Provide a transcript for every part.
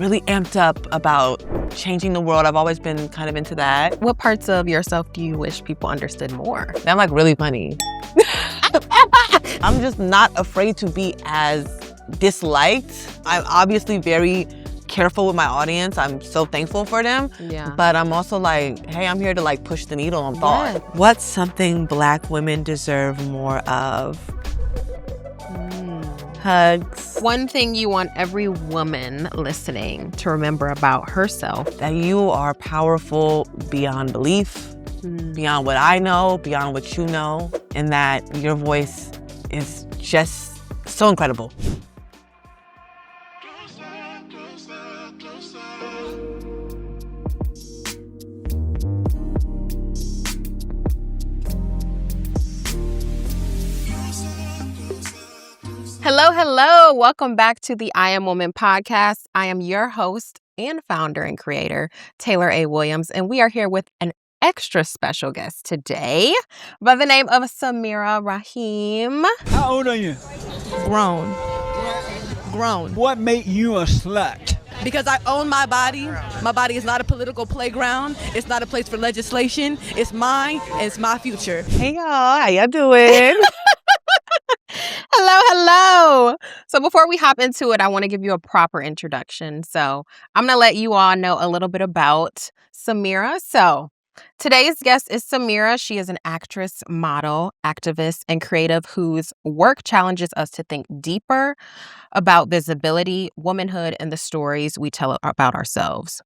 really amped up about changing the world. I've always been kind of into that. What parts of yourself do you wish people understood more? I'm like really funny. I'm just not afraid to be as disliked. I'm obviously very careful with my audience. I'm so thankful for them. Yeah. But I'm also like, hey, I'm here to like push the needle on thought. Yeah. What's something Black women deserve more of? Hugs. One thing you want every woman listening to remember about herself. That you are powerful beyond belief, beyond what I know, beyond what you know, and that your voice is just so incredible. Hello, hello. Welcome back to the I.AM.WOMAN podcast. I am your host and founder and creator, Taylor A. Williams, and we are here with an extra special guest today by the name of Samirah Raheem. How old are you? Grown. What made you a slut? Because I own my body. My body is not a political playground. It's not a place for legislation. It's mine and it's my future. Hey y'all, how y'all doing? Hello. So before we hop into it, I want to give you a proper introduction. So I'm going to let you all know a little bit about Samirah. So today's guest is Samirah. She is an actress, model, activist, and creative whose work challenges us to think deeper about visibility, womanhood, and the stories we tell about ourselves.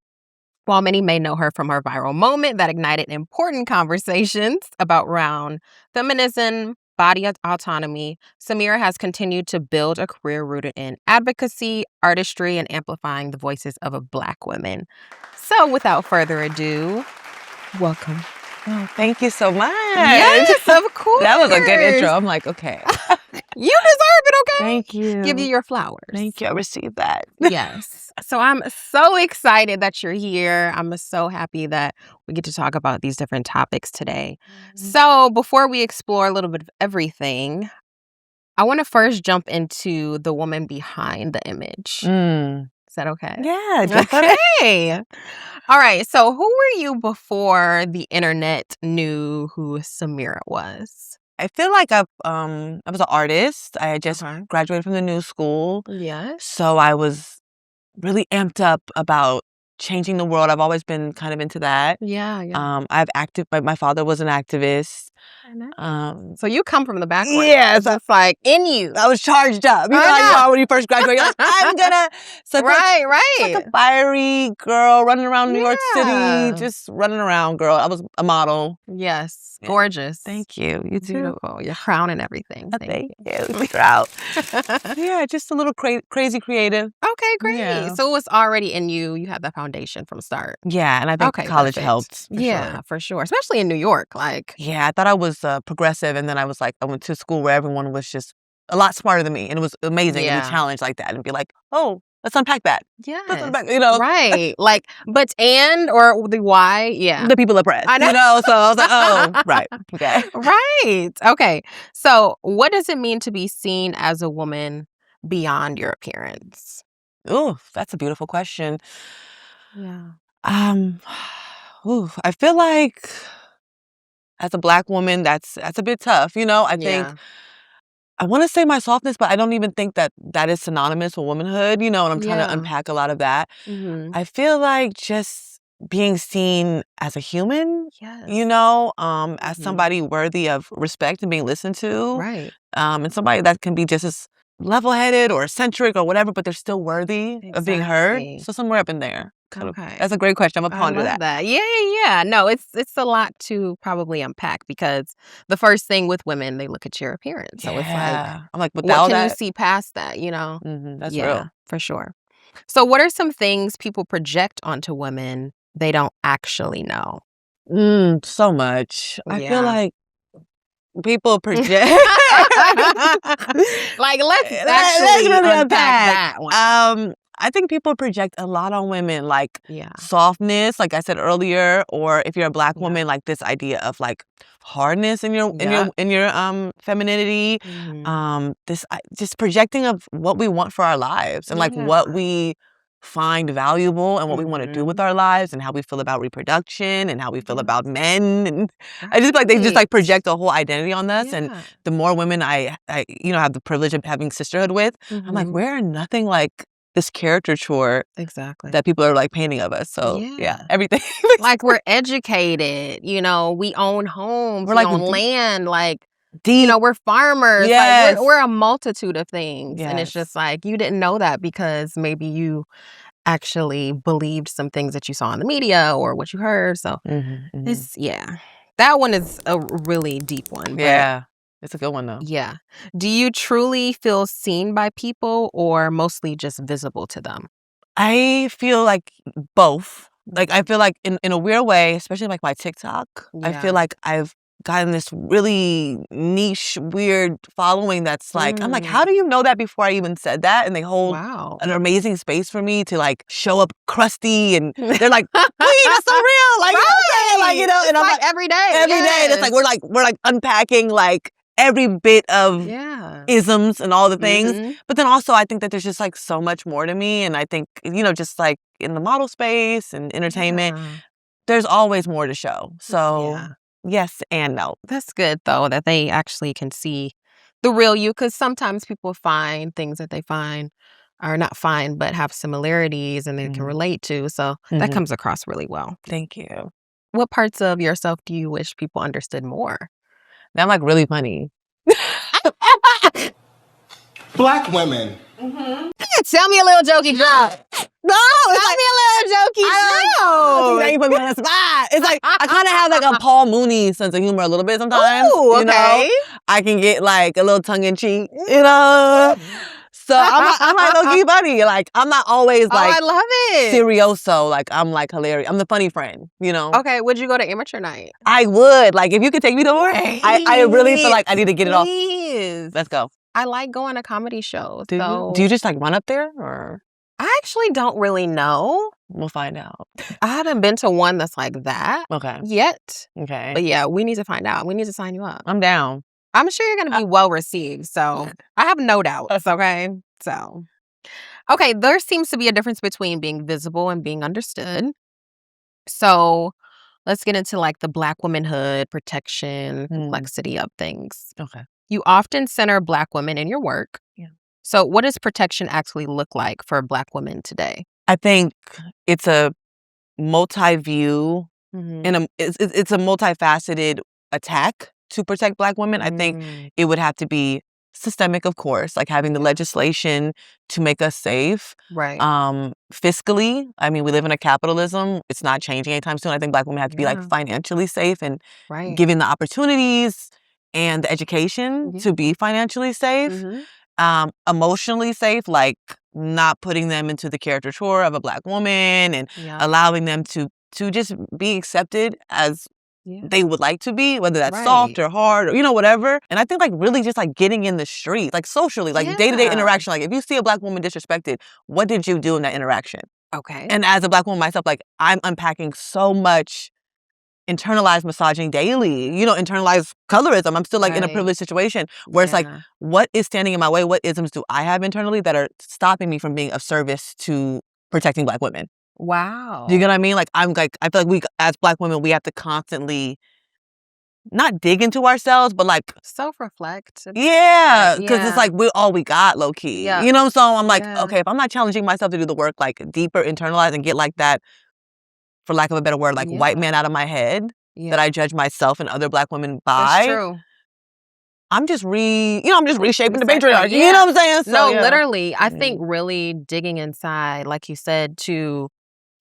While many may know her from her viral moment that ignited important conversations around feminism, body autonomy, Samirah has continued to build a career rooted in advocacy, artistry, and amplifying the voices of Black women. So without further ado, welcome. Oh, thank you so much. Yes, of course. That was a good intro. I'm like, okay. You deserve it, okay? Thank you. Give you your flowers. Thank you. I received that. Yes. So I'm so excited that you're here. I'm so happy that we get to talk about these different topics today. So before we explore a little bit of everything, I want to first jump into the woman behind the image. Is that okay? Yeah. Okay. All right. So who were you before the internet knew who Samirah was? I feel like I was an artist. I had just graduated from the new school. Yes. So I was really amped up about changing the world. I've always been kind of into that. Yeah. My father was an activist. So you come from the background. Yes. It's like in you. I was charged up. You know how when you first graduate, you're like, I'm gonna. So right. like a fiery girl running around New York City, just running around, girl. I was a model. Yes. Gorgeous. Thank you. You too. Beautiful. Your crown and everything. Thank you. Figure out. Yeah, just a little crazy creative. Okay, great. Yeah. So it was already in you. You had that foundation from start. Yeah, and I think college helped. For sure. Especially in New York. Yeah, I thought I was progressive, and then I went to school where everyone was just a lot smarter than me, and it was amazing to be challenged like that and be like, oh, let's unpack that. Yeah. Right. Or the why. Yeah. The people oppressed. I know. So I was like, oh, right. Okay. Right. Okay. So what does it mean to be seen as a woman beyond your appearance? Ooh, that's a beautiful question. Yeah. I feel like as a Black woman, that's a bit tough. I think I want to say my softness, but I don't even think that is synonymous with womanhood, and I'm trying to unpack a lot of that. I feel like just being seen as a human, as somebody worthy of respect and being listened to. Right. And somebody that can be just as level-headed or eccentric or whatever, but they're still worthy of being heard. So somewhere up in there. That's a great question. I'm gonna ponder that. Yeah. No, it's a lot to probably unpack because the first thing with women, they look at your appearance. So it's like, I'm like, what can you see past that? That's real. For sure. So what are some things people project onto women they don't actually know? So much. I feel like people project. Let's actually really unpack that one. I think people project a lot on women, like softness, like I said earlier, or if you're a Black woman, like this idea of like hardness in your femininity. This just projecting of what we want for our lives and like what we find valuable and what we want to do with our lives and how we feel about reproduction and how we feel about men. And I just feel like they just like project a whole identity on us. And the more women I have the privilege of having sisterhood with, I'm like, we're nothing like this caricature that people are like painting of us. So everything. Like we're educated, we own homes, we own land, like deep. We're farmers. Yes. Like we're a multitude of things. And it's just like you didn't know that because maybe you actually believed some things that you saw in the media or what you heard. So it's that one is a really deep one. But it's a good one though. Yeah. Do you truly feel seen by people or mostly just visible to them? I feel like both. Like I feel like in a weird way, especially like my TikTok, I feel like I've gotten this really niche, weird following that's like, I'm like, how do you know that before I even said that? And they hold an amazing space for me to like show up crusty and they're like, Queen, it's so real. Like, like and it's I'm like every day. Every day. And it's like we're like unpacking like every bit of isms and all the things. But then also I think that there's just like so much more to me. And I think, just like in the model space and entertainment, there's always more to show. So yes and no. That's good though, that they actually can see the real you. Because sometimes people find things that they find are not fine, but have similarities and they can relate to. So that comes across really well. Thank you. What parts of yourself do you wish people understood more? I'm like really funny. Black women. Tell me a little jokey girl. No, tell me a little jokey girl. Now you put me on the spot. It's like I kind of have like a Paul Mooney sense of humor a little bit sometimes. Ooh, okay. I can get like a little tongue in cheek, So I'm like low-key funny. Like I'm not always like I love it. Serioso. Like I'm like hilarious. I'm the funny friend, Okay, would you go to amateur night? I would. Like if you could take me to work. I really feel like I need to get it off. Let's go. I like going to comedy shows. Do you just like run up there or? I actually don't really know. We'll find out. I haven't been to one that's like that yet. Okay. But yeah, we need to find out. We need to sign you up. I'm down. I'm sure you're going to be well received. So I have no doubts. Okay. So, okay. There seems to be a difference between being visible and being understood. So let's get into like the Black womanhood, protection, complexity of things. Okay. You often center Black women in your work. Yeah. So what does protection actually look like for Black women today? I think it's a multi-view and it's a multifaceted attack to protect Black women. I think it would have to be systemic, of course, like having the legislation to make us safe. Right. Fiscally, I mean, we live in a capitalism. It's not changing anytime soon. I think Black women have to be like financially safe and given the opportunities and the education to be financially safe. Emotionally safe, like not putting them into the caricature of a Black woman and allowing them to just be accepted as they would like to be, whether that's soft or hard or, whatever. And I think like really just like getting in the street, like socially, like day-to-day interaction. Like if you see a Black woman disrespected, what did you do in that interaction? Okay. And as a Black woman myself, like I'm unpacking so much internalized misogyny daily, internalized colorism. I'm still like in a privileged situation where it's like, what is standing in my way? What isms do I have internally that are stopping me from being of service to protecting Black women? Wow. Do you get what I mean? Like I feel like we as Black women, we have to constantly not dig into ourselves, but like self-reflect. Yeah. Because it's like we're all we got, low key. Yeah. So I'm like, okay, if I'm not challenging myself to do the work, like deeper, internalize and get like that, for lack of a better word, like white man out of my head that I judge myself and other Black women by. That's true. I'm just reshaping the patriarchy. You know what I'm saying? So, literally, I think really digging inside, like you said, to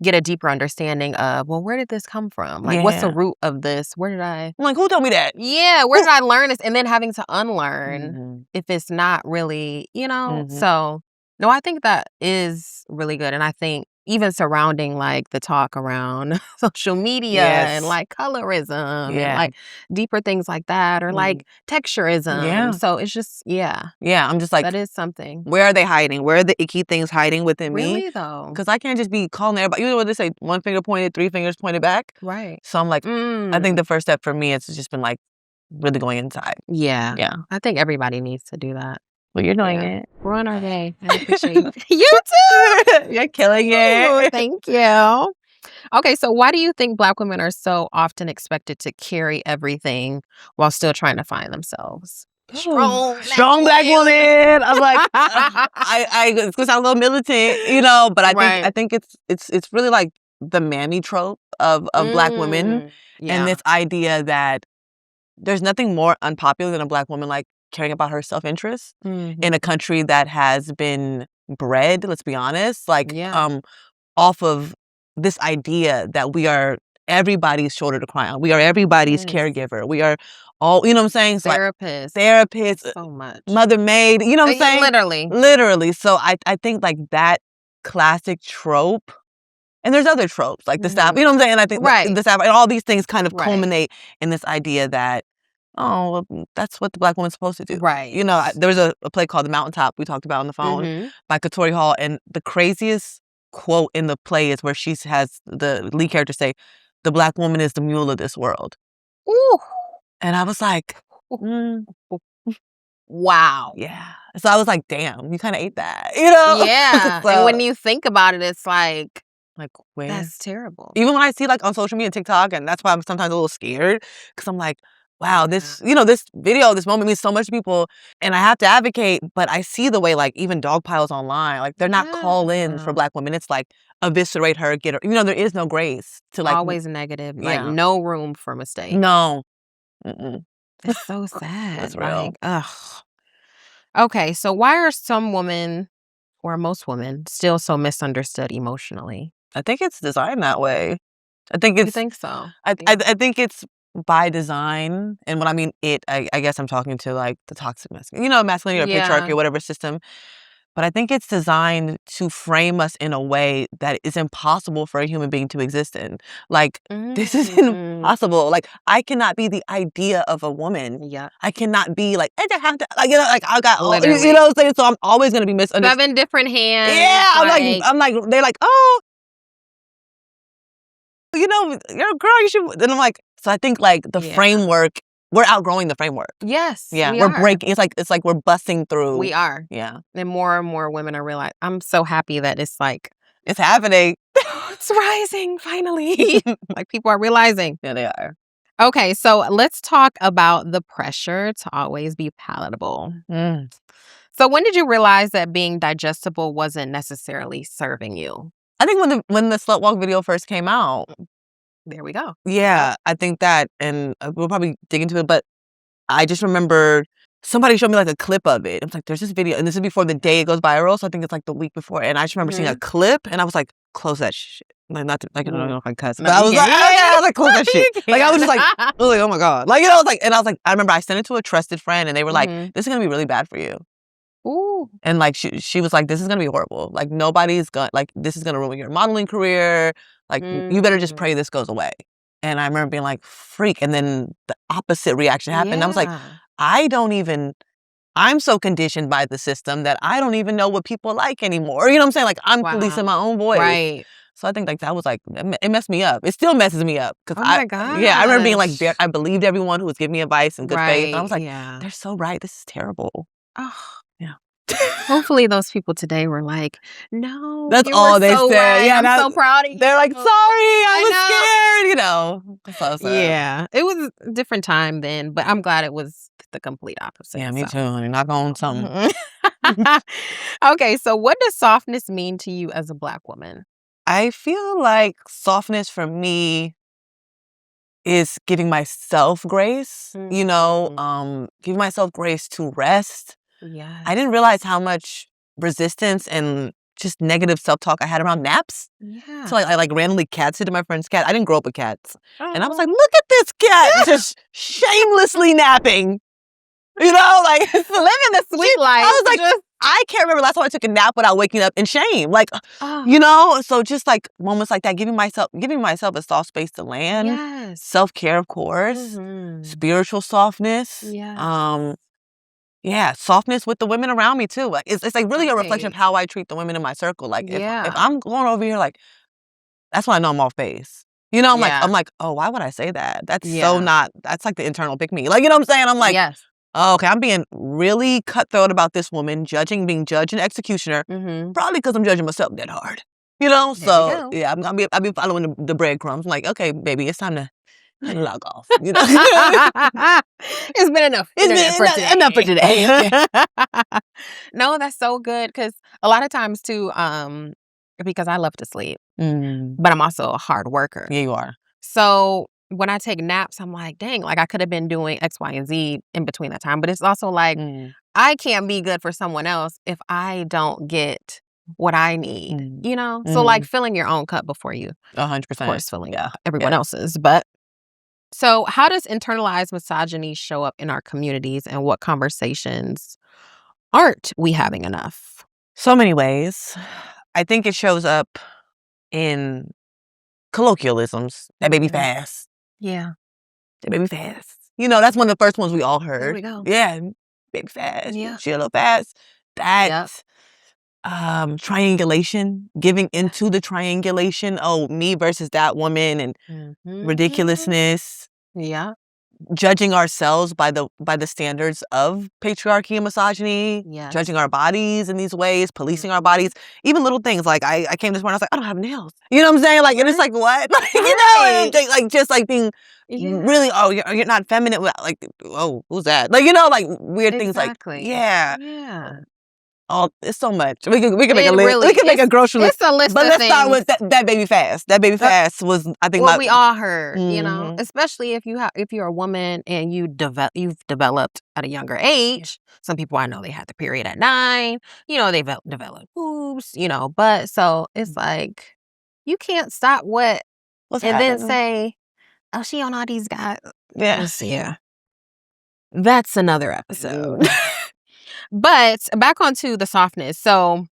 get a deeper understanding of, well, where did this come from? Like, what's the root of this? Where did I... I'm like, who told me that? Yeah, where did I learn this? And then having to unlearn if it's not really, So, no, I think that is really good. And I think even surrounding like the talk around social media and like colorism and like deeper things like that or like texturism. So it's just, I'm just like, that is something. Where are they hiding? Where are the icky things hiding within me? Really though? Because I can't just be calling everybody. You know what they say? One finger pointed, three fingers pointed back. Right. So I'm like, I think the first step for me has just been like really going inside. Yeah. I think everybody needs to do that. Well, you're doing it. We're on our way. I appreciate it. You too. You're killing it. Thank you. Okay, so why do you think Black women are so often expected to carry everything while still trying to find themselves? Strong Black woman. I'm like, it's gonna sound a little militant, but I think it's really like the mammy trope of Black women, and this idea that there's nothing more unpopular than a Black woman like caring about her self-interest in a country that has been bred, let's be honest, like off of this idea that we are everybody's shoulder to cry on. We are everybody's caregiver. We are all, you know what I'm saying? So therapists, so much. mother maid, you know what I'm saying? Literally. So I think like that classic trope, and there's other tropes like the staff, you know what I'm saying? And I think the staff and all these things kind of culminate in this idea that, well, that's what the Black woman's supposed to do. Right. There was a play called The Mountaintop we talked about on the phone by Katori Hall, and the craziest quote in the play is where she has the lead character say, "The Black woman is the mule of this world." Ooh. And I was like, wow. Yeah. So I was like, damn, you kind of ate that, Yeah. So, and when you think about it, it's like where? That's terrible. Even when I see like on social media and TikTok, and that's why I'm sometimes a little scared, because I'm like, wow, this video, this moment means so much to people, and I have to advocate, but I see the way like even dog piles online, like they're not call-ins for Black women. It's like eviscerate her, get her, there is no grace to like. Always negative, like no room for mistake. No. It's so sad. That's real. Ugh. Okay, so why are some women, or most women, still so misunderstood emotionally? I think it's designed that way. I think it's. You think so? I think it's by design, and when I mean I guess I'm talking to like the toxic masculinity or patriarchy or whatever system. But I think it's designed to frame us in a way that is impossible for a human being to exist in. Like, this is impossible. Like, I cannot be the idea of a woman. Yeah. I cannot be like, I have to, like, I got, you know what I'm saying? So I'm always going to be misunderstood. 7 different hands. Yeah. I'm like, they're like, oh, you're a girl, you should. And I'm like, so I think like the framework, we're outgrowing the framework. Yes. Yeah. We're breaking. It's like we're busting through. We are. Yeah. And more women are realizing. I'm so happy that it's like. It's happening. It's rising, finally. Like people are realizing. Yeah, they are. Okay. So let's talk about the pressure to always be palatable. So when did you realize that being digestible wasn't necessarily serving you? I think when the Slut Walk video first came out. There we go. Yeah, I think that, and we'll probably dig into it, but I just remember somebody showed me like a clip of it. It was like, there's this video, and this is before the day it goes viral, so I think it's like the week before, and I just remember seeing a clip, and I was like, close that shit. Like, not to, like, I don't know if I cuss, but I was like, I was like, close that shit. Like, I was just like, oh my God. Like, I remember I sent it to a trusted friend, and they were like, this is going to be really bad for you. Ooh. And like she was like, this is gonna be horrible. Like nobody's gonna this is gonna ruin your modeling career. Like you better just pray this goes away. And I remember being like, freak. And then the opposite reaction happened. I was like, I'm so conditioned by the system that I don't even know what people like anymore. You know what I'm saying? Like I'm policing my own voice. Right. So I think like that was like, it messed me up. It still messes me up. Oh my God. Yeah, I remember being like, I believed everyone who was giving me advice in good faith. And I was like, yeah. They're so right. This is terrible. Oh. Yeah. Hopefully those people today were like, no. That's all they said. Right. Yeah, I'm so proud of you. They're like, sorry, I was scared, So sad. Yeah. It was a different time then, but I'm glad it was the complete opposite. Yeah, me too. You're not going something. Okay, so what does softness mean to you as a Black woman? I feel like softness for me is giving myself grace, giving myself grace to rest. Yeah. I didn't realize how much resistance and just negative self-talk I had around naps. Yeah. So I randomly cat sit to my friend's cat. I didn't grow up with cats. And I was like, look at this cat just shamelessly napping. Living the sweet life. I was like, I can't remember last time I took a nap without waking up in shame. So just like moments like that, giving myself a soft space to land. Yes. Self-care, of course. Spiritual softness. Yeah, softness with the women around me too. Like it's like really a reflection of how I treat the women in my circle. Like if I'm going over here, like that's when I know I'm off base. I'm like, oh, why would I say that? That's so not. That's like the internal pick me. Like, you know what I'm saying? I'm like, oh, okay, I'm being really cutthroat about this woman, being judge and executioner, probably because I'm judging myself that hard. You know? So, yeah, I'll be following the breadcrumbs. I'm like, okay, baby, it's time to log off. You know? It's been enough. Enough for today. No, that's so good because a lot of times too, because I love to sleep, but I'm also a hard worker. Yeah, you are. So when I take naps, I'm like, dang, like I could have been doing X, Y, and Z in between that time. But it's also like I can't be good for someone else if I don't get what I need, you know? So like filling your own cup before you, 100%. of course, filling everyone else's. But so how does internalized misogyny show up in our communities, and what conversations aren't we having enough? So many ways. I think it shows up in colloquialisms. That baby fast. Yeah. That baby fast. You know, that's one of the first ones we all heard. There we go. Yeah, baby fast. Yeah. She a little fast. That triangulation, giving into the triangulation. Oh, me versus that woman, and ridiculousness. Yeah. Judging ourselves by the standards of patriarchy and misogyny, judging our bodies in these ways, policing our bodies, even little things like I came this morning, I was like, I don't have nails. You know what I'm saying? Like, and it's like, what? Like, you know, like just like being really, oh, you're not feminine. Like, oh, who's that? Like, you know, like weird things like, yeah. Oh, it's so much. We can make a list. We can make a grocery list. It's a list but of let's things. start with that baby fast. That baby fast was, I think, what we all heard. You know, especially if you're a woman and you've developed at a younger age. Some people I know they had the period at 9. You know, they developed boobs. You know, but so it's like you can't stop what's then say, oh, she on all these guys. Yeah, that's another episode. But back onto the softness. So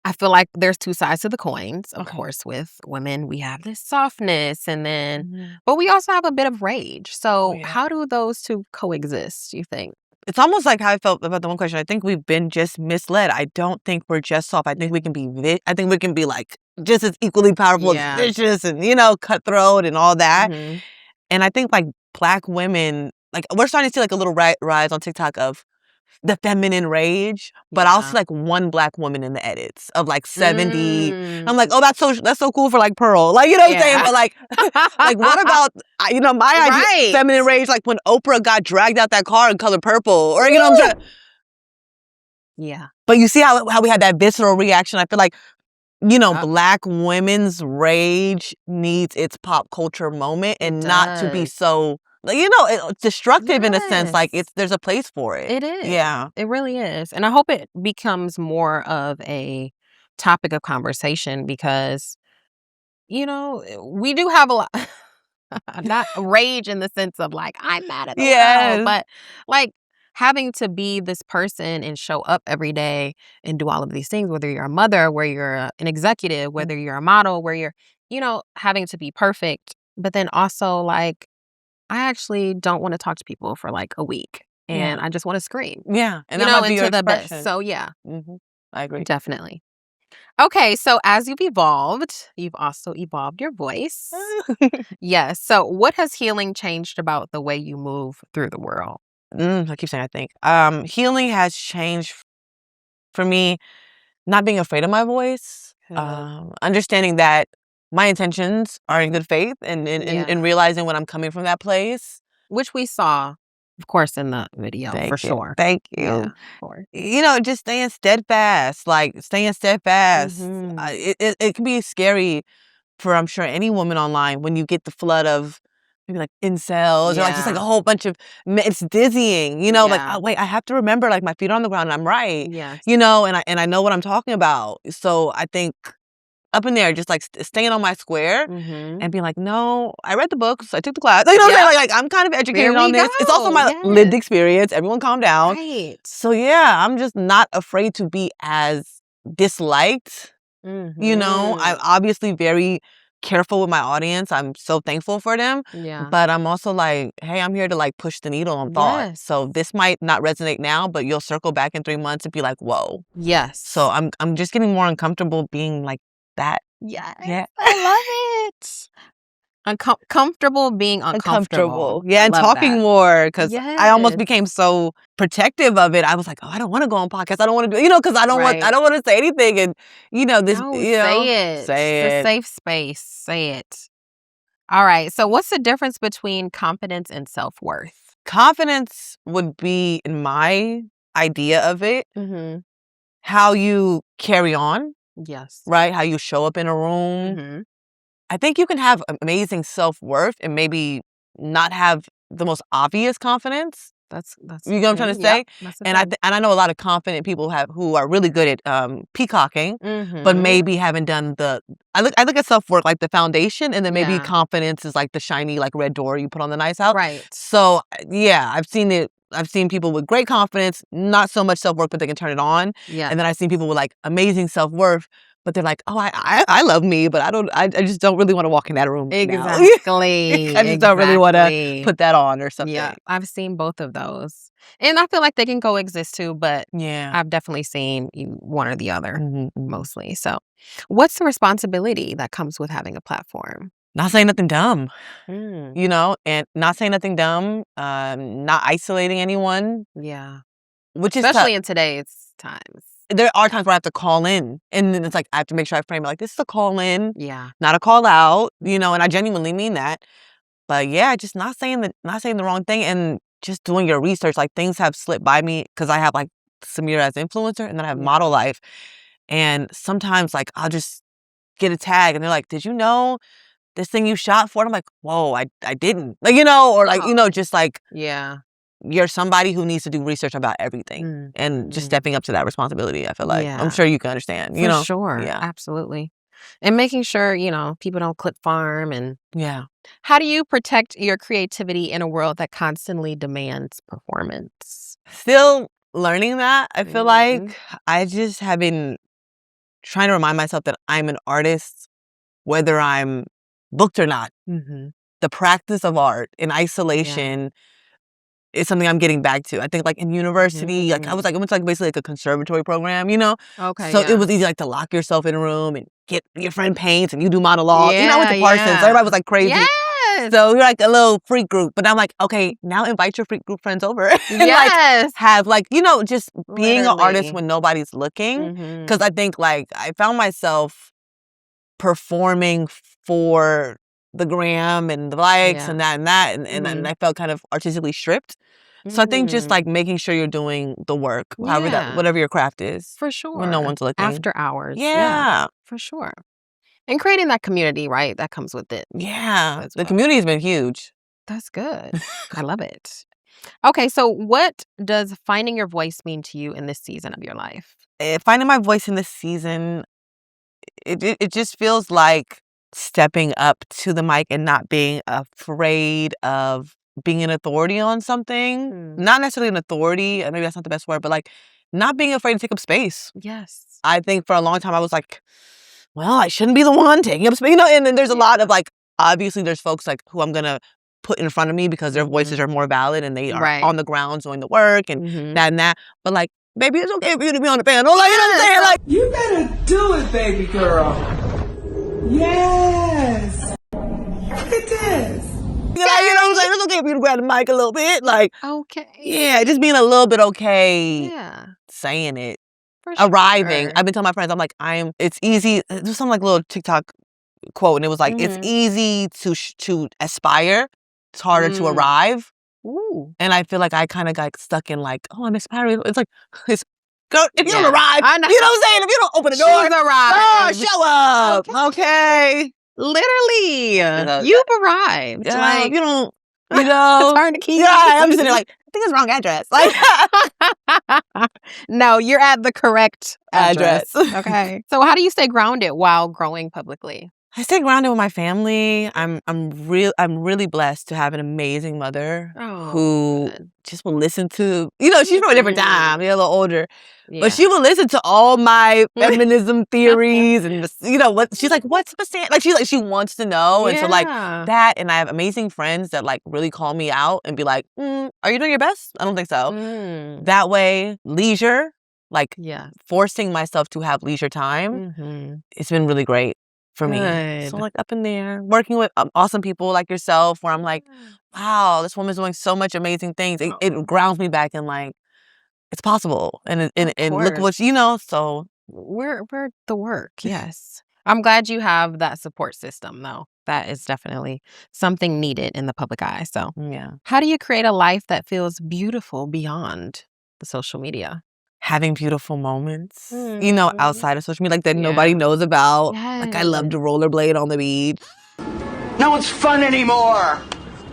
I feel like there's 2 sides to the coins. Of course, with women, we have this softness and then, but we also have a bit of rage. So how do those 2 coexist, you think? It's almost like how I felt about the one question. I think we've been just misled. I don't think we're just soft. I think we can be like just as equally powerful as vicious and, you know, cutthroat and all that. And I think like Black women, like we're starting to see like a little rise on TikTok of the feminine rage, but I'll see like one Black woman in the edits of like 70. I'm like, oh, that's so cool for like Pearl. Like, you know what I'm saying? But like, like what about, you know, my idea of feminine rage, like when Oprah got dragged out that car in color purple, or, you know what I'm saying? Yeah. But you see how we had that visceral reaction? I feel like, you know, Black women's rage needs its pop culture moment and not to be so, you know, it's destructive in a sense. Like there's a place for it. It is. Yeah. It really is. And I hope it becomes more of a topic of conversation because, you know, we do have a lot, not rage in the sense of like, I'm mad at the world, but like having to be this person and show up every day and do all of these things, whether you're a mother, where you're an executive, whether you're a model, where you're, you know, having to be perfect, but then also like, I actually don't want to talk to people for like a week and I just want to scream. Yeah. And you know, into the best. So yeah. I agree. Definitely. Okay. So as you've evolved, you've also evolved your voice. Yes. So what has healing changed about the way you move through the world? I keep saying I think. Healing has changed for me, not being afraid of my voice, understanding that my intentions are in good faith and realizing when I'm coming from that place. Which we saw, of course, in the video for sure. Thank you. Yeah, of course. You know, just staying steadfast. It can be scary for, I'm sure, any woman online when you get the flood of maybe like incels or like just like a whole bunch of, it's dizzying, you know, like, oh wait, I have to remember like my feet are on the ground and I'm right. You know, and I know what I'm talking about. So I think up in there, just like staying on my square and being like, no, I read the books, I took the class. You know what I'm saying? Like I'm kind of educated on this. It's also my lived experience. Everyone calm down. Right. So yeah, I'm just not afraid to be as disliked. You know, I'm obviously very careful with my audience. I'm so thankful for them. Yeah. But I'm also like, hey, I'm here to like push the needle on thought. So this might not resonate now, but you'll circle back in 3 months and be like, whoa. Yes. So I'm just getting more uncomfortable being like that. Yes. Yeah. I love it. Comfortable being uncomfortable. Yeah, and talking more because I almost Yes. became so protective of it. I was like, oh, I don't want to go on podcasts. I don't want to do, because I don't Right. want to say anything. And this, No, say it. say It's a it. safe space. Say it. All right. So what's the difference between confidence and self-worth? Confidence would be, in my idea of it, how you carry on, Yes. right? How you show up in a room. I think you can have amazing self-worth and maybe not have the most obvious confidence. That's You know what I'm trying to say? That's And I know a lot of confident people who are really good at peacocking, but maybe haven't done the. I look at self-worth like the foundation, and then maybe confidence is like the shiny like red door you put on the nice house. Right. So yeah, I've seen it. I've seen people with great confidence, not so much self-worth, but they can turn it on. Yeah. And then I've seen people with like amazing self-worth, but they're like, oh, I love me, but I just don't really want to walk in that room. Exactly. Now. I just don't really want to put that on or something. Yeah, I've seen both of those. And I feel like they can coexist too, but Yeah. I've definitely seen one or the other mostly. So what's the responsibility that comes with having a platform? Not saying nothing dumb, and not saying nothing dumb, not isolating anyone. Yeah. Which is especially in today's times. There are times where I have to call in, and then it's like I have to make sure I frame it like this is a call in, Yeah. not a call out, and I genuinely mean that. But yeah, just not saying the wrong thing, and just doing your research. Like things have slipped by me because I have like Samirah as influencer, and then I have Model Life, and sometimes like I'll just get a tag, and they're like, "Did you know this thing you shot for?" And I'm like, "Whoa, I didn't," like or like just like you're somebody who needs to do research about everything and just stepping up to that responsibility. I feel like I'm sure you can understand. For sure, absolutely, and making sure people don't clip farm and How do you protect your creativity in a world that constantly demands performance? Still learning that. I feel like I just have been trying to remind myself that I'm an artist, whether I'm booked or not. The practice of art in isolation is something I'm getting back to. I think like in university, like I went to like basically like a conservatory program, Okay. So it was easy like to lock yourself in a room and get your friend paints and you do monologue. I went to Parsons, so everybody was like crazy. Yes. So you're like a little freak group. But I'm like, okay, now invite your freak group friends over. And Yes. like have like, just being an artist when nobody's looking. Because I think like I found myself performing for the gram and the likes and that and I felt kind of artistically stripped. So I think just like making sure you're doing the work, whatever your craft is. For sure. When no one's looking. After hours. Yeah. For sure. And creating that community, right? That comes with it. Yeah. The community has been huge. That's good. I love it. Okay, so what does finding your voice mean to you in this season of your life? Finding my voice in this season, it just feels like stepping up to the mic and not being afraid of being an authority on something. Not necessarily an authority, maybe that's not the best word, but like not being afraid to take up space. Yes. I think for a long time I was like, well, I shouldn't be the one taking up space. And then there's a lot of like, obviously there's folks like who I'm going to put in front of me because their voices are more valid and they are on the ground doing the work and that and that. But like, baby, it's okay for you to be on the panel. Like, you know what I'm saying? Like, You better do it, baby girl. Yes. Look at this. you know what I'm saying? It's okay for you to grab the mic a little bit. Like, okay. Yeah, just being a little bit okay Yeah. saying it. For sure. Arriving. I've been telling my friends, I'm like, it's easy. There's some like little TikTok quote, and it was like, it's easy to aspire. It's harder to arrive. Ooh. And I feel like I kind of got stuck in like, oh, I'm aspiring. It's like, girl, if you don't arrive, I know. you know what I'm saying? If you don't open the door, She's arrived. show up. Okay. Literally. You've arrived. Yeah, like, you don't, turn the key. Yeah, I'm sitting there like, I think it's the wrong address. Like, no, you're at the correct address. Address. Okay. So how do you stay grounded while growing publicly? I stay grounded with my family. I'm really blessed to have an amazing mother who just will listen to, she's from a different time, a little older. Yeah. But she will listen to all my feminism theories and just, what she's like, what's the stand? Like she wants to know. And so like that, and I have amazing friends that like really call me out and be like, are you doing your best? I don't think so. That way, leisure, like forcing myself to have leisure time, it's been really great. for me. Good. So like up in there, working with awesome people like yourself, where I'm like, wow, this woman's doing so much amazing things. It grounds me back in like, it's possible, and look what So we're the work. Yes, I'm glad you have that support system, though. That is definitely something needed in the public eye. So, yeah, how do you create a life that feels beautiful beyond the social media? having beautiful moments, Mhm. outside of social media, like that nobody knows about. Like I love to Yes. rollerblade on the beach. No one's fun anymore.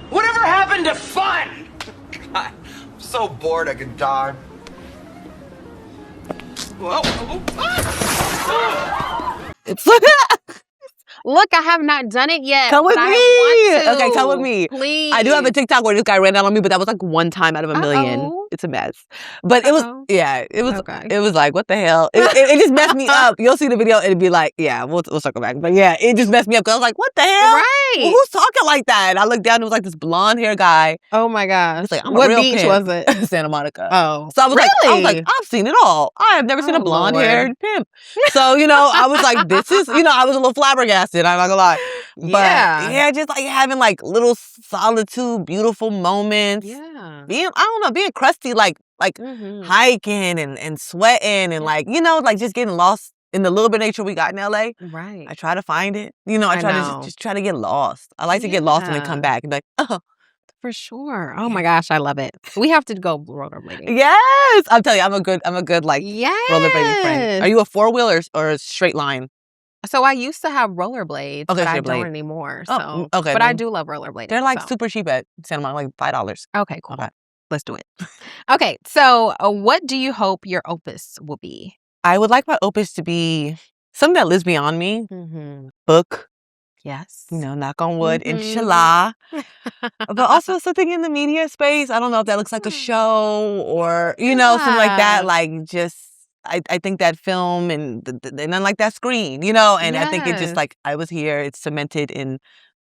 Whatever happened to fun? God, I'm so bored I could die. Whoa. It's Look, I have not done it yet. come with but me. I want to. Okay, come with me. Please. I do have a TikTok where this guy ran down on me, but that was like one time out of a million. Uh-oh. It's a mess. But it was, Uh-oh. it was, Okay. it was like, what the hell? It just messed me up. You'll see the video and it'd be like, yeah, we'll circle back. But yeah, it just messed me up because I was like, what the hell? Right. Well, who's talking like that? And I looked down and it was like this blonde hair guy. Oh my gosh. He's like, I'm what a real beach pimp. was it? Santa Monica. Oh. So I was really? like, I've seen it all. I have never seen a Oh, blonde Lord. haired pimp. So, I was like, this is, I was a little flabbergasted. I'm not gonna lie. But yeah, just like having like little solitude, beautiful moments. Yeah. Being crusty, like hiking and sweating and like, like just getting lost in the little bit of nature we got in LA. Right. I try to find it. I try to just try to get lost. I like to get lost and then come back and be like, oh. For sure. Oh my gosh, I love it. We have to go rollerblading. Yes. I'm telling you, I'm a good like Yes. rollerblading friend. Are you a 4-wheeler or a straight line? So I used to have rollerblades, but I don't anymore. So, okay. But I do love rollerblading. They're like super cheap at Santa Monica, like $5. Okay, cool. Okay. Let's do it. Okay, so what do you hope your opus will be? I would like my opus to be something that lives beyond me. Mm-hmm. Book. Yes. Knock on wood, inshallah. But also something in the media space. I don't know if that looks like a show or, something like that. Like just, I think that film and then like that screen, and I think it just like, I was here, it's cemented in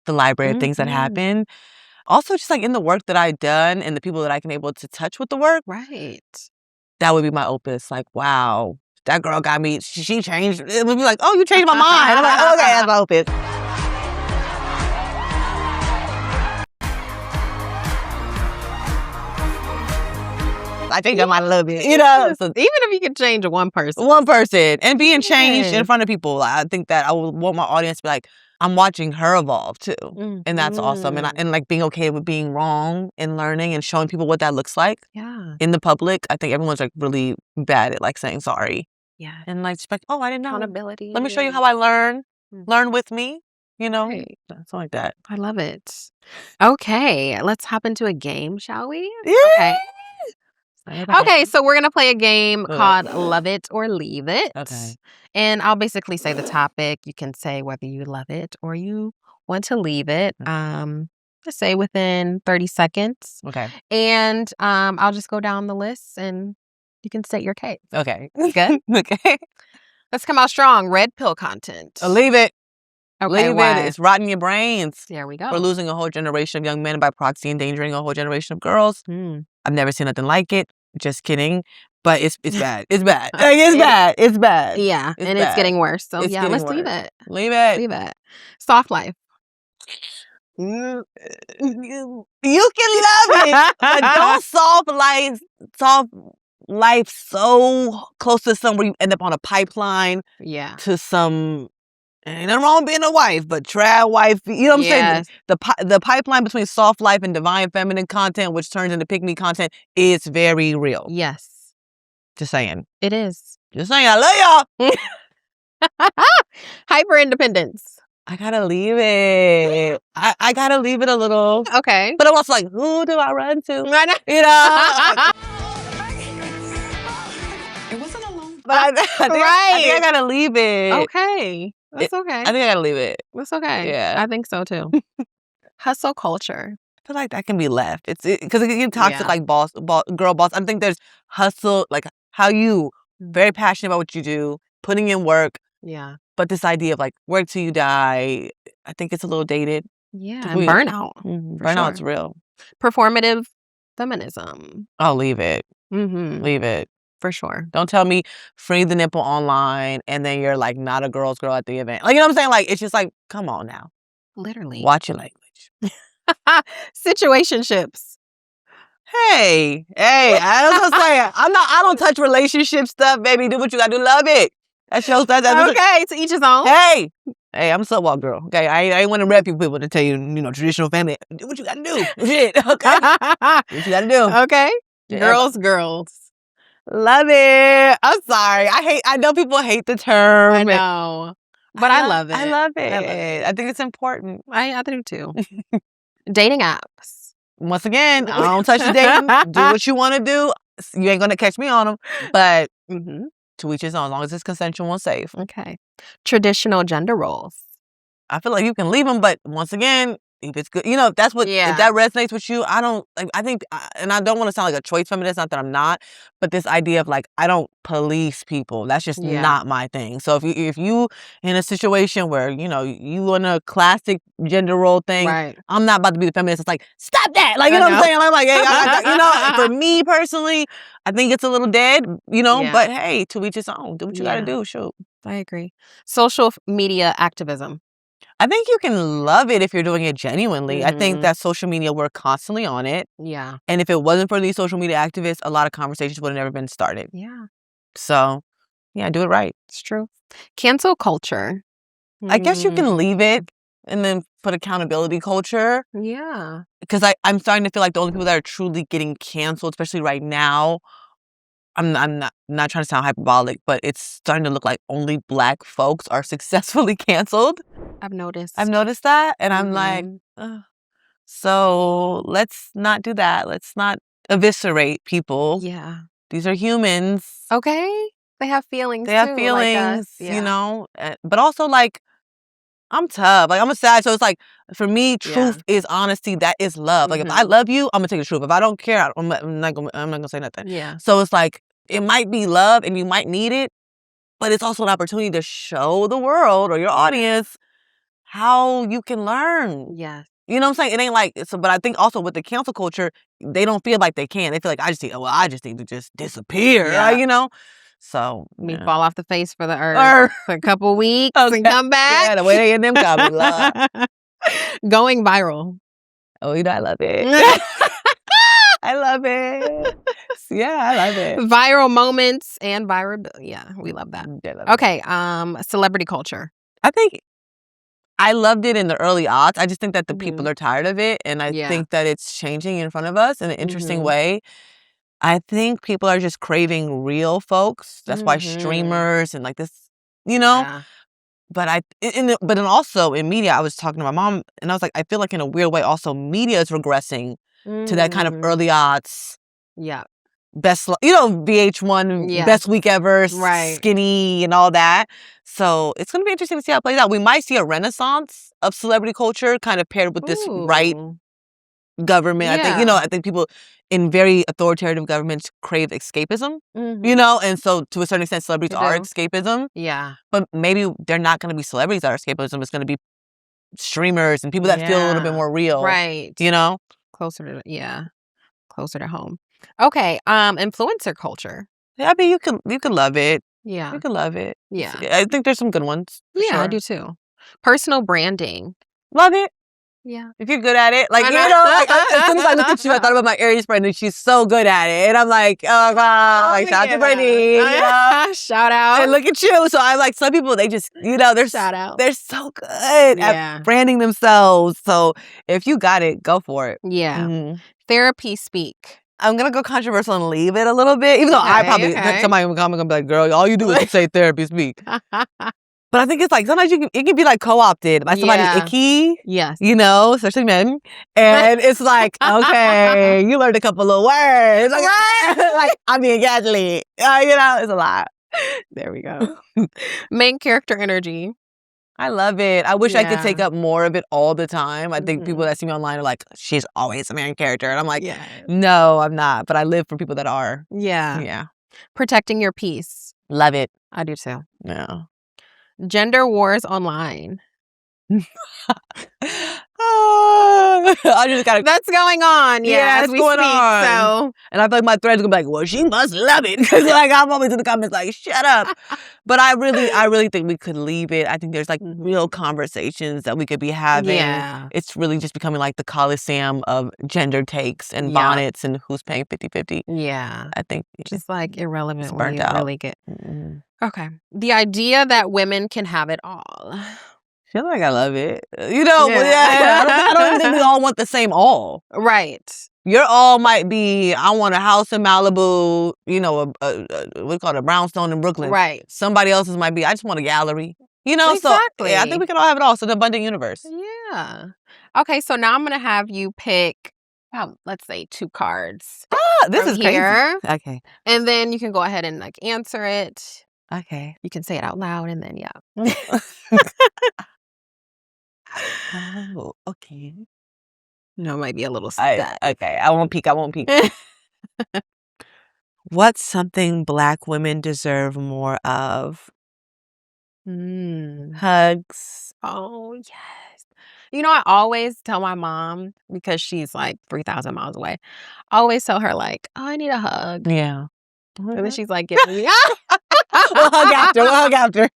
the library of things that happen. Also just like in the work that I've done and the people that I can able to touch with the work. Right. That would be my opus. Like, wow, that girl got me, she changed. It would be like, oh, you changed my mind. I'm like, oh, okay, that's my opus. I changed your mind a little bit, So, even if you can change one person. And being changed in front of people. I think that I would want my audience to be like, I'm watching her evolve too. And that's awesome. And like being okay with being wrong and learning and showing people what that looks like in the public. I think everyone's like really bad at like saying sorry. Yeah. And like, just like, oh, I didn't know. Accountability. Let me show you how I learn. Learn with me, Right. Something like that. I love it. Okay, let's hop into a game, shall we? Yeah. Okay. Okay, so we're going to play a game called Love It or Leave It. Okay. And I'll basically say the topic. You can say whether you love it or you want to leave it. Just say within 30 seconds. Okay. And I'll just go down the list and you can state your case. Okay. Good? Okay. Let's come out strong. Red pill content. Leave it. Okay, Leave why? it. It's rotting your brains. There we go. We're losing a whole generation of young men by proxy, endangering a whole generation of girls. I've never seen nothing like it. Just kidding. But it's bad. It's bad. Like, it's bad. It's bad. Yeah, it's and bad. it's getting worse. So It's yeah, getting let's worse. leave it. Leave it. Leave it. Soft life. You can love it, but don't soft life so close to somewhere you end up on a pipeline to some. Ain't nothing wrong being a wife, but trad wife. You know what I'm saying? The pipeline between soft life and divine feminine content, which turns into pick me content, is very real. Yes. Just saying. It is. Just saying. I love y'all. Hyper independence. I gotta leave it. I gotta leave it a little. Okay. But I'm also like, who do I run to? I know. It wasn't alone. But I think I gotta leave it. Okay. That's okay. I think I gotta leave it. That's okay. Yeah. I think so too. Hustle culture. I feel like that can be left. It's because it can get toxic, like girl boss. I think there's hustle, like how you very passionate about what you do, putting in work. Yeah. But this idea of like work till you die, I think it's a little dated. Yeah. And burnout. Burnout's real. Performative feminism. I'll leave it. Mm-hmm. Leave it. For sure. Don't tell me free the nipple online and then you're like not a girl's girl at the event. Like, you know what I'm saying? Like, it's just like, come on now. Literally. Watch your language. Situationships. Hey, I was gonna say, I don't touch relationship stuff, baby. Do what you gotta do. Love it. That shows that. Okay, to each his own. Hey, I'm a subwalk girl. Okay, I ain't want to rep people to tell you, traditional family. Do what you gotta do. Shit, okay. Do what you gotta do. Okay. Yeah. Girls. Love it. I'm sorry. I know people hate the term. I know. But I love it. I love it. I think it's important. I do too. Dating apps. Once again, I don't touch the dating. Do what you want to do. You ain't gonna catch me on them. But to each his own, as long as it's consensual and safe. Okay. Traditional gender roles. I feel like you can leave them, but once again, if it's good, if that's what, if that resonates with you, I think, and I don't want to sound like a choice feminist, not that I'm not, but this idea of like, I don't police people. That's just not my thing. So if you in a situation where, you in a classic gender role thing, I'm not about to be the feminist. It's like, stop that. Like, you know what I'm saying? I'm like, hey, for me personally, I think it's a little dead, but hey, to each his own. Do what you got to do. Shoot. I agree. Social media activism. I think you can love it if you're doing it genuinely. I think that social media, we're constantly on it. Yeah. And if it wasn't for these social media activists, a lot of conversations would have never been started. Yeah. So, yeah, do it right. It's true. Cancel culture. I guess you can leave it and then put accountability culture. Yeah. Because I'm starting to feel like the only people that are truly getting canceled, especially right now, I'm not trying to sound hyperbolic, but it's starting to look like only Black folks are successfully canceled. I've noticed that, and I'm like, ugh. So let's not do that. Let's not eviscerate people. Yeah. These are humans. Okay. They have feelings They have too, feelings, like us. but also like, I'm tough. Like, I'm a sad. So it's like, for me, truth is honesty. That is love. Like, if I love you, I'm gonna take the truth. If I don't care, I'm not gonna say nothing. Yeah. So it's like, it might be love and you might need it, but it's also an opportunity to show the world or your audience how you can learn. Yes. You know what I'm saying? It ain't like, but I think also with the cancel culture, they don't feel like they can. They feel like, I just need to just disappear, So. Me fall off the face for the earth for a couple weeks and come back. Yeah, the way they in them coming, love. Going viral. Oh, I love it. I love it. Yeah, I love it. Viral moments and viral. Yeah, we love that. Okay. Celebrity culture. I think I loved it in the early aughts. I just think that the people are tired of it. And I think that it's changing in front of us in an interesting way. I think people are just craving real folks. That's why streamers and like this, But but also in media, I was talking to my mom and I was like, I feel like in a weird way, also media is regressing to that kind of early aughts. Yeah. Best, VH1, best week ever, skinny and all that. So it's going to be interesting to see how it plays out. We might see a renaissance of celebrity culture kind of paired with this right government. Yeah. I think people in very authoritative governments crave escapism, and so to a certain extent, celebrities are escapism. Yeah. But maybe they're not going to be celebrities that are escapism. It's going to be streamers and people that feel a little bit more real. Right. Closer to home. Okay. Influencer culture. Yeah, I mean, you can love it. Yeah. You can love it. Yeah. I think there's some good ones. Yeah, sure. I do too. Personal branding. Love it. Yeah. If you're good at it. Like, as soon as I looked at you, I thought about my Aries friend and she's so good at it. And I'm like, oh, God. Like, shout out to Brittany. Shout out. And look at you. So I'm like, some people, they just, they're shout out. They're so good at branding themselves. So if you got it, go for it. Yeah. Therapy speak. I'm going to go controversial and leave it a little bit. Even though I probably, somebody will come and be like, girl, all you do is say therapy speak. But I think it's like, sometimes it can be like co-opted by somebody icky. Yes. Especially men. And it's like, okay, you learned a couple of words. Like, I'm being gaslit. It's a lot. There we go. Main character energy. I love it. I wish I could take up more of it all the time. I think people that see me online are like, she's always a main character. And I'm like, no, I'm not. But I live for people that are. Yeah. Yeah. Protecting your peace. Love it. I do too. Yeah. Gender wars online. I just gotta. That's going on. Yeah, as it's we going speak. on. So, and I feel like my thread's gonna be like, well, she must love it, because like I'm always in the comments like, shut up. But I really think we could leave it. I think there's like real conversations that we could be having. Yeah. It's really just becoming like the Coliseum of gender takes and bonnets and who's paying 50-50. Yeah. I think just like irrelevant it's when burnt you out. really get. Okay. The idea that women can have it all. I feel like I love it. Yeah. I don't even think we all want the same all. Right. Your all might be, I want a house in Malibu, we call it a brownstone in Brooklyn. Right. Somebody else's might be, I just want a gallery. Exactly. So yeah, I think we can all have it all. It's an abundant universe. Yeah. Okay, so now I'm going to have you pick, let's say 2 cards. This is crazy. Here. Okay. And then you can go ahead and like answer it. Okay. You can say it out loud and then, yeah. Oh, okay. No, it might be a little stuck. Okay, I won't peek. What's something Black women deserve more of? Hugs. Oh, yes. I always tell my mom, because she's like 3,000 miles away, I always tell her like, oh, I need a hug. Yeah. And then she's like, giving me We'll hug after.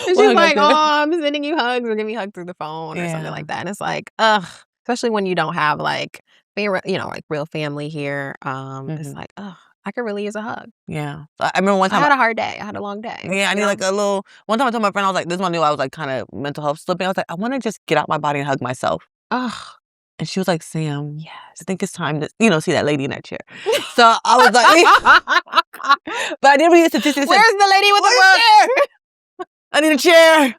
She's like, oh, I'm sending you hugs, or give me a hug through the phone or something like that. And it's like, ugh, especially when you don't have like, like real family here. It's like, ugh, I could really use a hug. Yeah. I remember one time I had a hard day. I had a long day. Yeah, I need like a little. One time I told my friend, I was like, this one I knew I was like kind of mental health slipping. I was like, I want to just get out my body and hug myself. Ugh. And she was like, Sam, Yes. I think it's time to, see that lady in that chair. So I was like, but I did read a statistic. Where's the lady with the book? I need a chair.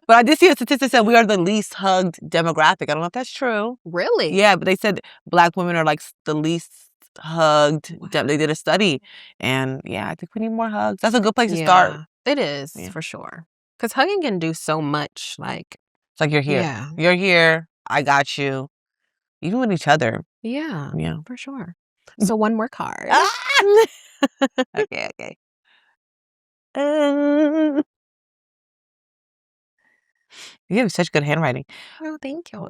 But I did see a statistic that said we are the least hugged demographic. I don't know if that's true. Really? Yeah, but they said Black women are like the least hugged. They did a study. And yeah, I think we need more hugs. That's a good place to start. It is, for sure. Because hugging can do so much. Like, it's like you're here. Yeah. You're here. I got you. Even with each other. Yeah. Yeah. For sure. So one more card. Okay. You have such good handwriting. Oh, thank you.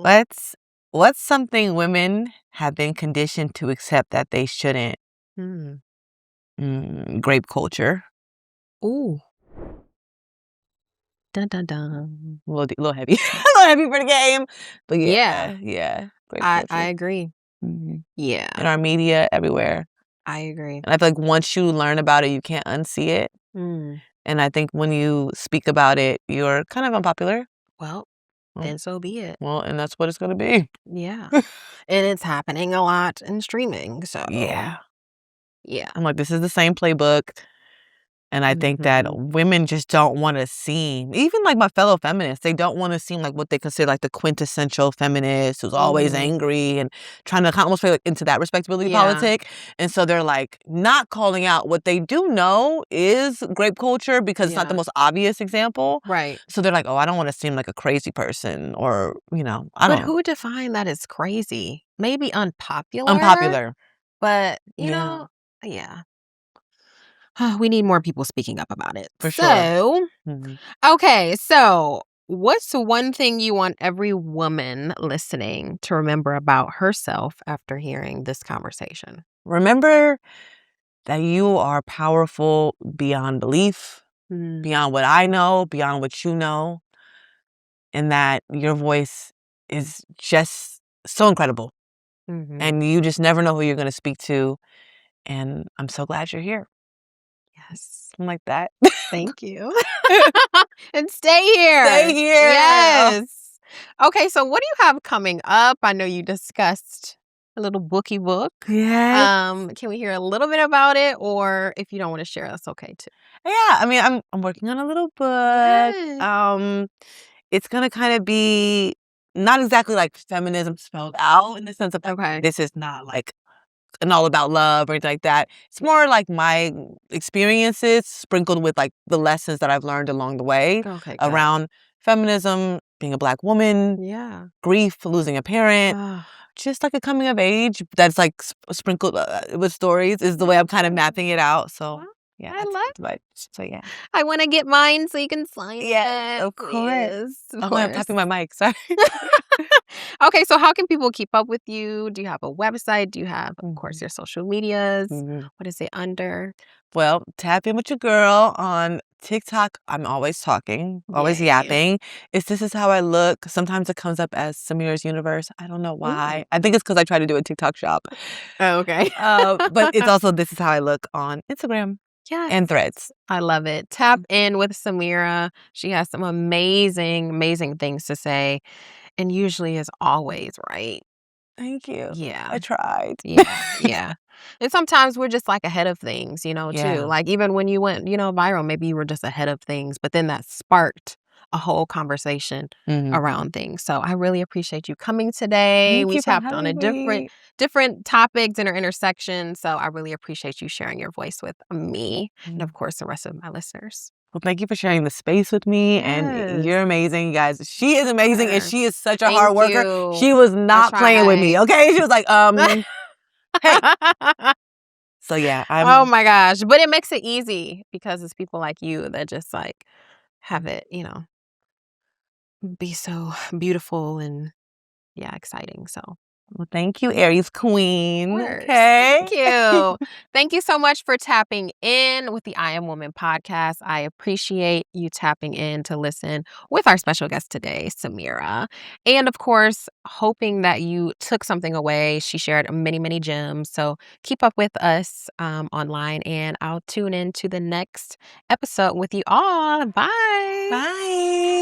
What's something women have been conditioned to accept that they shouldn't? Grape culture. Ooh. Dun dun dun. A little heavy. A little heavy for the game. But yeah. Grape culture. I agree. Yeah. In our media, everywhere. I agree. And I feel like once you learn about it, you can't unsee it. And I think when you speak about it, you're kind of unpopular. Well, then so be it. Well, and that's what it's going to be. Yeah. And it's happening a lot in streaming. So yeah. I'm like, this is the same playbook. And I think that women just don't want to seem, even like my fellow feminists, they don't want to seem like what they consider like the quintessential feminist who's always angry and trying to kind of almost play like into that respectability politic. And so they're like not calling out what they do know is grape culture because it's not the most obvious example. Right. So they're like, oh, I don't want to seem like a crazy person or, I don't know. But who defined that as crazy? Maybe unpopular. But, you know, we need more people speaking up about it. For sure. Okay, so what's one thing you want every woman listening to remember about herself after hearing this conversation? Remember that you are powerful beyond belief, beyond what I know, beyond what you know, and that your voice is just so incredible. And you just never know who you're going to speak to. And I'm so glad you're here. Yes. Something like that. Thank you. And stay here. Stay here. Yes. Okay, so what do you have coming up? I know you discussed a little bookie book. Yes. Can we hear a little bit about it? Or if you don't want to share, that's okay too. Yeah, I mean, I'm working on a little book. Yes. It's going to kind of be not exactly like feminism spelled out in the sense of this is not like and all about love or anything like that. It's more like my experiences sprinkled with like the lessons that I've learned along the way around feminism, being a Black woman, grief, losing a parent, just like a coming of age that's like sprinkled with stories is the way I'm kind of mapping it out. So yeah, I love it. So yeah, I want to get mine so you can sign it. Of course. Yes, I'm tapping my mic. Sorry. Okay, so how can people keep up with you? Do you have a website? Do you have, of course, your social medias? What is it under? Well, tap in with your girl on TikTok. I'm always talking, always yapping. This is how I look. Sometimes it comes up as Samirah's Universe. I don't know why. I think it's because I try to do a TikTok shop. Oh, okay. But it's also This Is How I Look on Instagram and Threads. I love it. Tap in with Samirah. She has some amazing, amazing things to say, and usually is always right. Thank you. Yeah. I tried. Yeah. And sometimes we're just like ahead of things, too. Like even when you went, viral, maybe you were just ahead of things, but then that sparked a whole conversation around things. So I really appreciate you coming today. Thank We you for tapped on a having me. different topics and intersections. So I really appreciate you sharing your voice with me and of course the rest of my listeners. Well, thank you for sharing the space with me. And you're amazing, you guys. She is amazing, and she is such a hard worker. She was not playing with me, okay? She was like, hey. So yeah, Oh my gosh. But it makes it easy because it's people like you that just like have it, be so beautiful and exciting. So well, thank you, Aries Queen. course. Okay. Thank you. Thank you so much for tapping in with the I Am Woman podcast. I appreciate you tapping in to listen with our special guest today, Samirah. And of course, hoping that you took something away. She shared many, many gems. So keep up with us online, and I'll tune in to the next episode with you all. Bye. Bye.